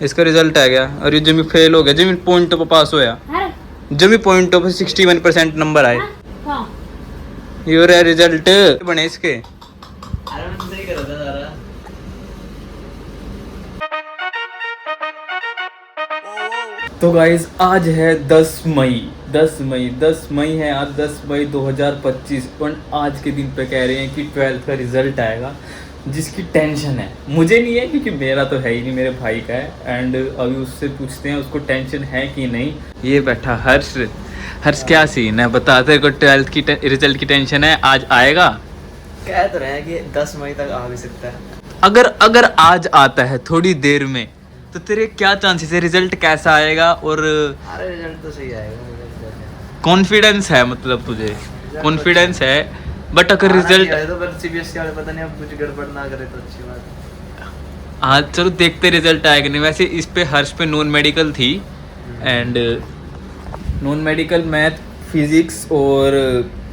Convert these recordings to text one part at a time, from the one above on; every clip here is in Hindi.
इसका रिजल्ट आ गया और ये जमी फेल हो गया, जमी पॉइंट पे पास होया, जमी पॉइंट पे 61% नंबर आए। ये रहा रिजल्ट बने इसके। तो गाइज आज है 10 मई 10 मई है आज, 10 मई 2025। और आज के दिन पे कह रहे हैं कि 12th का रिजल्ट आएगा, जिसकी टेंशन है। मुझे नहीं है क्योंकि मेरा तो है ही नहीं, मेरे भाई का है। एंड अभी उससे पूछते हैं उसको टेंशन है कि नहीं। ये बैठा हर्ष क्या सीन है बता, तेरे को 12th की रिजल्ट की टेंशन है? आज आएगा? कह तो रहे हैं कि 10 मई तक आ भी सकता है। अगर आज आता है थोड़ी देर में तो तेरे क्या चांसेस है? रिजल्ट कैसा आएगा? और अरे रिजल्ट तो सही आएगा, कॉन्फिडेंस है मतलब तुझे? कॉन्फिडेंस है, बट अगर रिजल्ट तो फिर सीबीएसई वाले पता नहीं अब कुछ गड़बड़ ना करे तो अच्छी बात है। हाँ चलो देखते रिजल्ट आएगा नहीं। वैसे इस पे हर्ष पे नॉन मेडिकल थी, and non medical math, physics और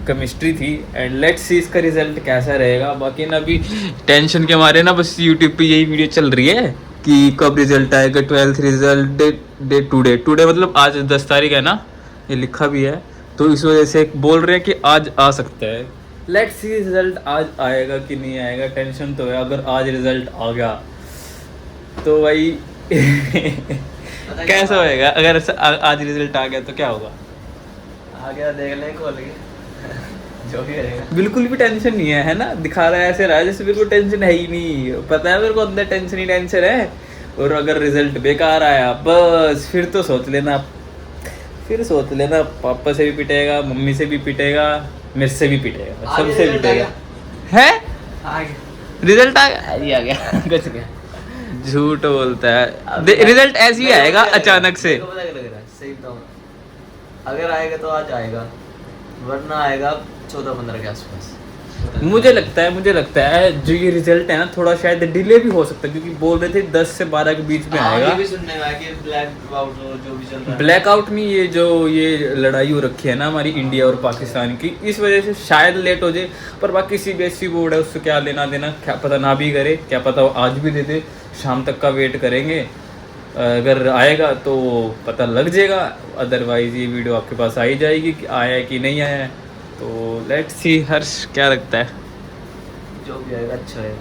केमिस्ट्री थी। एंड लेट्स सी इसका रिजल्ट कैसा रहेगा। बाकी ना अभी टेंशन के मारे ना बस यूट्यूब पे यही वीडियो चल रही है कि कब रिजल्ट आएगा। 12th रिजल्ट डे टुडे मतलब आज 10 तारीख है ना, ये लिखा भी है। तो इस वजह से बोल रहे हैं कि आज आ सकता है। लेट्स सी रिजल्ट आज आएगा कि नहीं आएगा। टेंशन तो है, अगर आज रिजल्ट आ गया तो भाई कैसा होएगा? अगर आज रिजल्ट आ गया तो क्या होगा? आ गया देख लें खोल के जो भी रहेगा। बिल्कुल भी टेंशन नहीं है ना, दिखा रहा है ऐसे रहा है जैसे बिल्कुल टेंशन है ही नहीं। पता है मेरे को अंदर टेंशन ही टेंशन है। और अगर रिजल्ट बेकार आया बस फिर तो सोच लेना, पापा से भी पिटेगा, मम्मी से भी पिटेगा, मेरे से भी पिटेगा, सबसे पिटेगा। है आ गया रिजल्ट आ गया? आ गया कुछ गया। झूठ बोलता है। रिजल्ट ऐसे ही आएगा अचानक से। मेरे को पता क्या लग रहा है, सही बताऊं, अगर आएगा तो आज आएगा, वरना आएगा 14-15 के आसपास। मुझे लगता है जो ये रिजल्ट है ना थोड़ा शायद डिले भी हो सकता है, क्योंकि बोल रहे थे 10 से 12 के बीच में आएगा। ये भी सुनने में आया कि ब्लैकआउट जो भी चल रहा है। ब्लैकआउट नहीं, ये जो ये लड़ाई हो रखी है ना हमारी इंडिया और पाकिस्तान की, इस वजह से शायद लेट हो जाए। पर बाकी सीबीएसई बोर्ड है, उससे क्या लेना देना, क्या पता ना भी करे, क्या पता वो आज भी दे दे। शाम तक का वेट करेंगे, अगर आएगा तो पता लग जाएगा। अदरवाइज ये वीडियो आपके पास आ ही जाएगी कि आया है कि नहीं आया है। तो लेट्स सी। हर्ष क्या लगता है? जो भी आएगा अच्छा आएगा,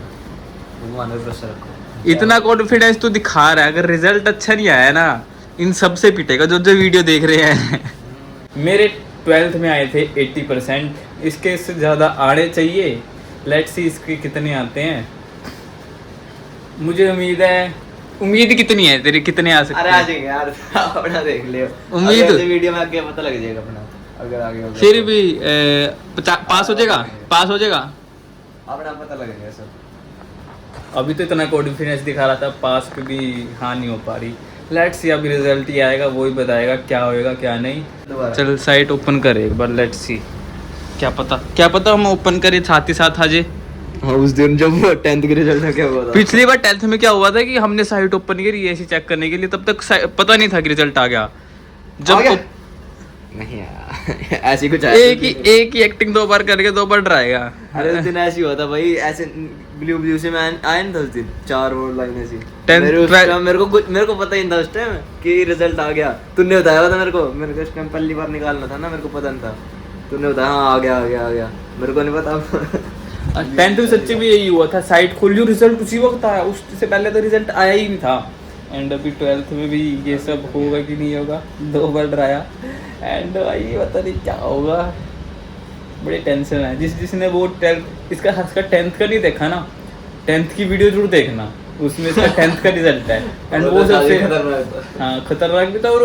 भगवान पे भरोसा रखो। इतना कॉन्फिडेंस तो दिखा रहा है, अगर रिजल्ट अच्छा नहीं आया ना इन सब से पिटेगा जो वीडियो देख रहे हैं। मेरे 12th में आए थे 80%, इसके से ज़्यादा आने चाहिए। लेट्स सी इसके कितने आते हैं। मुझे उम्मीद कितनी है तेरे, कितने आ सकते अरे हैं? आ जाएंगे यार, अपना देख लियो। उम्मीद अगले वीडियो में आगे पता लग जाएगा अपना, अगर आगे होगा फिर तो। भी पास हो जाएगा, अपना पता लग जाएगा सब। अभी तो इतना कॉन्फिडेंस दिखा रहा था, पास पे भी हाँ नहीं हो पा रही। लेट्स सी अभी रिजल्ट ही आएगा, वो ही बताएगा क्या होएगा क्या नहीं। दोबारा चल साइट ओपन कर एक बार, लेट्स सी। क्या पता हम ओपन करें साथ ही साथ आज। हाँ, उस दिन जब 10th के रिजल्ट का क्या हुआ था? पिछली बार 10th में क्या हुआ था कि हमने साइट ओपन करी ऐसे चेक करने के लिए, तब तक पता नहीं था कि रिजल्ट आ गया। आ गया? नहीं यार ऐसी कुछ एक ही एक्टिंग 2 बार करके 2 बार डराएगा। अरे उस दिन ऐसी हुआ था भाई, ऐसे ब्लू से मैं आया नहीं था उस दिन, 4 और लाइन ऐसी। 10th मेरे को पता ही नहीं था उस टाइम कि रिजल्ट आ गया। तूने बताया था मेरे को उस टाइम पहली बार निकालना था ना, मेरे को पता नहीं था। तूने बताया हाँ आ गया, मेरे को नहीं पता। 10th में सच्ची में यही हुआ था, साइट खोली और रिजल्ट उसी वक्त आया, उससे पहले तो रिजल्ट आया ही नहीं था। एंड अभी 12th में भी ये सब होगा कि नहीं होगा, 2 बार डराया। एंड भाई पता नहीं क्या होगा, बड़ी टेंशन है। जिसने वो 12th इसका 10th का नहीं देखा ना, 10th की वीडियो जरूर देखना, उसमें इसका 10th का रिजल्ट है। एंड वो सबसे हाँ खतरनाक भी था। और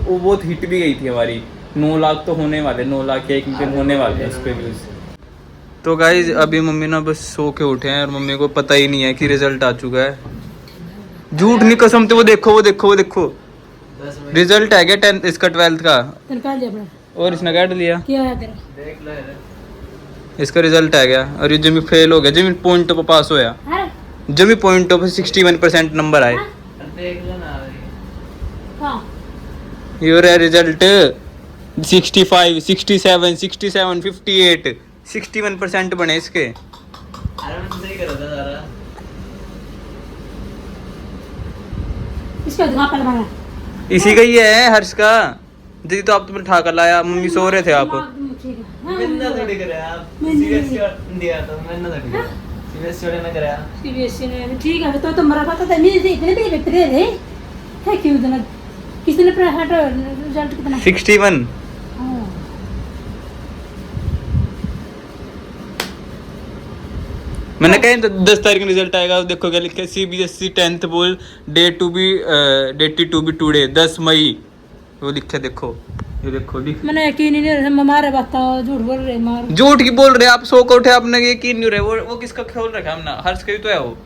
वो बहुत हिट भी गई थी हमारी। 9 लाख तो होने वाले, 9 लाख या 1 मिलियन होने वाले उस पर व्यूज। तो गाइज अभी मम्मी ना बस सो के उठे हैं और मम्मी को पता ही नहीं है कि रिजल्ट आ चुका है। झूठ नहीं कसम से, वो देखो रिजल्ट है क्या 10th इसका 12th का? और इसने काट लिया। क्या है तेरा? देख लो इसका रिजल्ट आ गया और ये जमी फेल हो गया, जमी पॉइंट पे पास होया, जमी पॉइंट पे 61% नंबर आए। देख लो ना हाँ ये रहा रिजल्ट 65, 67, 67, 58, 61% बने इसके। अरे मैं सही कर रहा था सारा। इसका दुआ पर बना इसी का ही है हर्ष का। दीदी तो आप तुम्हें ठाकर लाया, मम्मी सो रहे थे आप। ठीक है मैंने थोड़ी कराया आप मैंने- सीबीएसई दिया तो मैंने थोड़ी कराया सीबीएसई वाले ने कराया सीबीएसई ने ठीक है तो तुम्हारा पता था मेरे इतने भी व्यक्ति थे है क्यों इतना किसने प्राइवेट रिजल्ट कितना 61। हाँ। मैंने कहा तो 10 तारीख में रिजल्ट आएगा, देखो क्या लिखा है, CBSE 10th बोल डेट टू बी टुडे 10 मई, वो लिखा है, देखो ये देखो लिख। मैंने यकीन ही नहीं हो रहा मारे बताओ झूठ बोल रहे मार झूठ की बोल रहे आप, सो को उठे आपने, यकीन नहीं हो रहा है। वो किसका खोल रखा है हमने, हर्ष का ही तो है वो।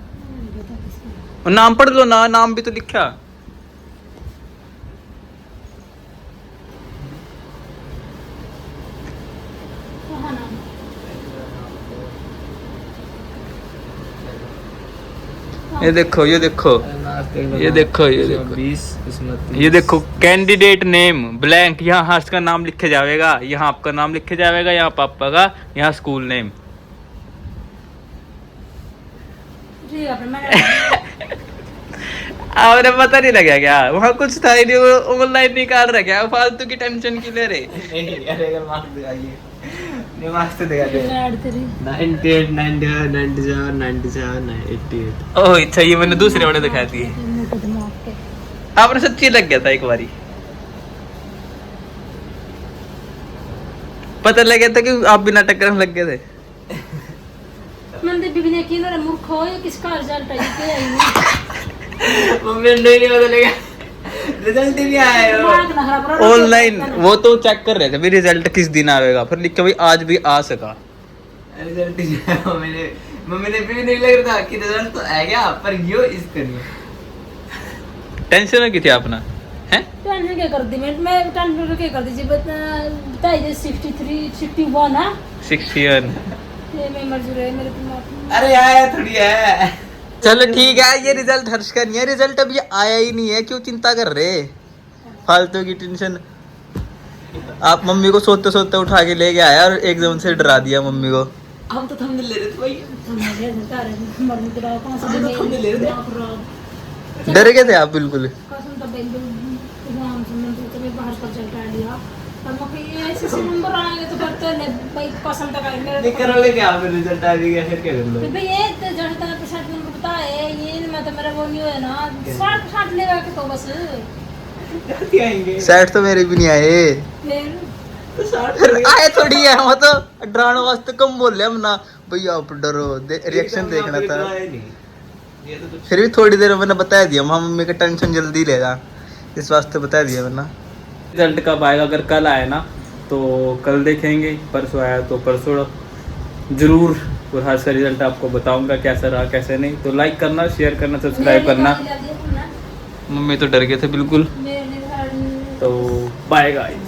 और नाम पढ़ लो ना, नाम भी तो लिखा। कहाँ नाम? ये देखो ये देखो ये देखो ये देखो 20 इसमें ये देखो, कैंडिडेट नेम ब्लैंक, यहाँ हर्ष का नाम लिखे जाएगा, यहाँ आपका नाम लिखे जाएगा, यहाँ पापा का, यहाँ स्कूल नेम। ठीक है मैंने आपने पता नहीं लगा क्या, वहाँ कुछ था ही नहीं, वो ऑनलाइन निकाल रहा क्या, फालतू की टेंशन की ले रहे। नहीं अरे अगर मार्क्स दिखाइए नहीं मार्क्स तो दिखा दे ऐड तेरी 98 97 97 97 88 ओह अच्छा, ये मैंने दूसरे वाले दिखा दिए। मोटे दिमाग के आपने सच्ची लग गया था एक बारी, पता लग गया था कि आप बिना टक्कर में लग गए थे। मैंने भी यकीन हो रहा मूर्ख हो ये किसका रिजल्ट है ये आई नहीं मम्मी ने नहीं पता लगा रिजल्ट ही नहीं आया दिमाग ना खराब करो ऑनलाइन वो तो चेक कर रहे थे भाई रिजल्ट किस दिन आएगा, फिर लिखा भाई आज भी आ सका। रिजल्ट ही नहीं आया मम्मी ने भी नहीं लग रहा था कि रिजल्ट तो आ गया पर यो इसका नहीं। टेंशन है की थी आपने हैं? टेंशन क्या कर दी मैं टेंशन क्या कर दी बताइए 63 61 है 61। ये मैं मर रहे मेरे दिमाग अरे यार थोड़ी है चलो ठीक है, ये रिजल्ट हर्ष का नहीं है, रिजल्ट अभी आया ही नहीं है, क्यों चिंता कर रहे, फालतू की टेंशन। आप मम्मी को सोते सोते उठा के लेके आया और एकदम से डरा दिया मम्मी को। हम तो थंबनेल ले रहे थे भाई मरने के बाद कौन सा हम तो थंबनेल ले रहे थे डर गए थे आप बिल्कुल। कसम तो एग्जाम से मैं तो बाहर का चलता है लिया पर मुझे ये ऐसे से नंबर आएंगे तो करते हैं भाई कसम तक नहीं मेरे करोगे क्या फिर रिजल्ट आ गया फिर क्या कर तो लो भाई ये तो जड़ तक परसेंट नंबर पता है ये मैं तो मेरा वो नहीं है ना 60% लेगा के तो बस क्या आएंगे सेट तो मेरे भी नहीं आए, फिर तो 60 आए थोड़ी है, वो तो डराने वास्ते कम बोल हम ना भैया, आप डरो, रिएक्शन देखना था। ये तो कुछ फिर भी थोड़ी देर मैंने बता दिया, वहाँ मम्मी का टेंशन जल्दी लेगा, इस वास्ते बता दिया मैंने। रिजल्ट कब आएगा, अगर कल आया ना तो कल देखेंगे, परसों आया तो परसों जरूर, और हर्ष का रिजल्ट आपको बताऊंगा कैसा रहा कैसे नहीं। तो लाइक करना, शेयर करना, सब्सक्राइब करना। मम्मी तो डर गए थे बिल्कुल, तो बाय गाइस।